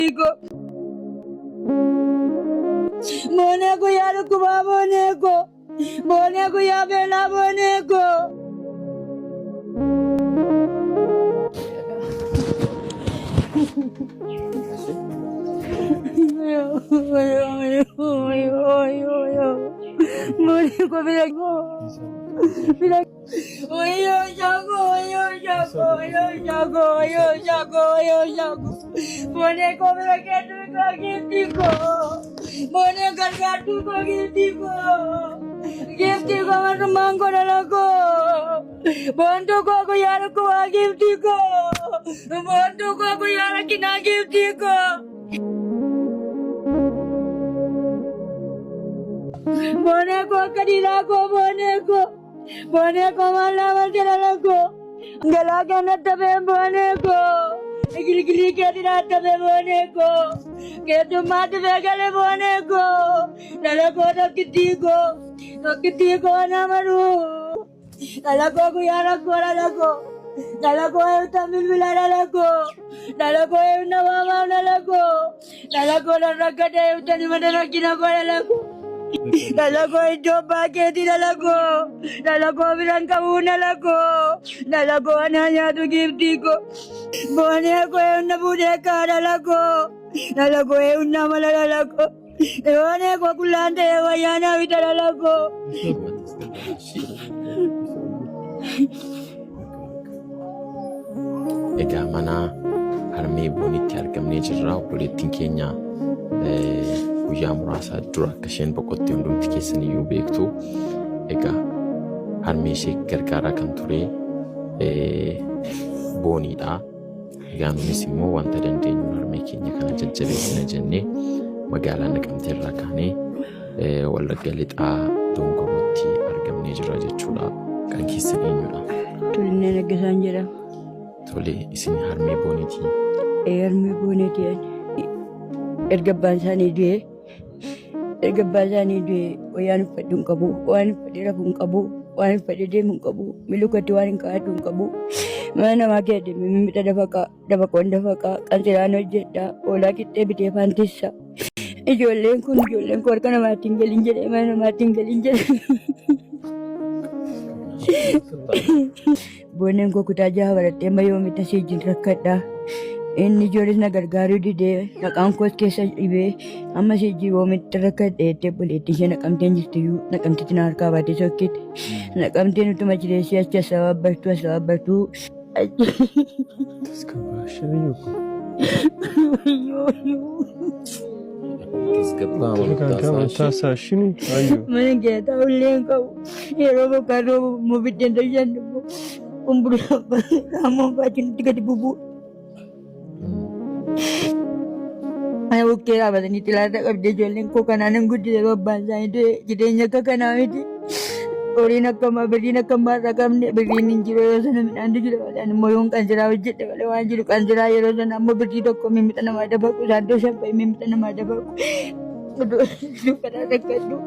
giftigo. Boneko yaru kuba boneko. Boneko ya bela boneko. Boneko bilako. Oyo jago. Boneko bilako giftigo. Boneko gatuko giftigo. Giftigo mango nalako. Bonto ko yaru kuba giftigo. Bonto ko yaru kina giftigo. Boneko kadilako boneko malama telako galaka natabe boneko gili kadira tabe boneko ketu mat vegale boneko nalako takitigo namaru nalako kuyara koralako nalako tamil vilaralako nalako nawama nalako nakade utani madana kina koralako nalako joba kedi nalako bilang kamu nalako ananya tu giftigo boneko una budeka nalako una malalako boneko kulante wayana vitalako Egaa mana harmee boonitti argamnee jirra. Obboleettiin keenya guyyaa muraasa dura akka isheen boqottee hundumti keessan iyyuu beektu. Egaa harmee ishee gargaaraa kan ture booniidha. Egaa nunis immoo wanta dandeenyu harmee keenya kana jajjabeessina jennee magaalaa Naqamtee irraa kaanee Wallagga Lixaa Dongorootti argamnee jirra jechuudha. Kan keessan eenyudha? Tulinee Naggasaan jedhama. Tole isin harmee booniiti. Harmee booniiti. Erga abbaan isaanii du'e waan uffadhu hin qabu, waan uffadhee rafuu hin qabu, waan uffadhee deemuu hin qabu, milukkatti waan hin kaa'adhu hin qabu. Mana namaa keessa mimmixa dafaqoon dafaqaa qansiraan hojjedha, hoolaa qixxee bitee faantissa. Ijoolleen koo harka namaatti hin galin jedhee mana namaatti hin galin jedhee. Booneen koo kutaa jaha baradhee amma yoomitti asii wajjin rakkadha. Inni ijoolles na gargaaruu didee naqaan koos keessa dhibee amma asii wajjin yoomitti rakkadhe jettee obboleettiin ishee Naqamteen jirtiyyuu Naqamteetti na harkaa baatee sokkitti. Naqamteen utuma jireessii achi asababbartuu. Mana keessa ullee hin qabu. Yeroo bokkaan roobu immoo biddeen tolchan umburaa ammoo baachinitti gadi bubu. Ana bukkee dhaabatanii xilaata qabdee ijoolleen koo kanaan hin guddise babbaan isaanii jireenya akka kanaa miti. Horiin akkamaa birriin akkamaa irraa qabne birriin hin jiru yeroo sana midhaantu jira walaan immoo yoon qansiraa hojjedhe malee waan jiru qansiraa yeroo sana ammoo birrii tokko mimmixa namaa dabaqu saantoo shabba'i mimmixa namaa dabaqu. Uffata rakkadhu.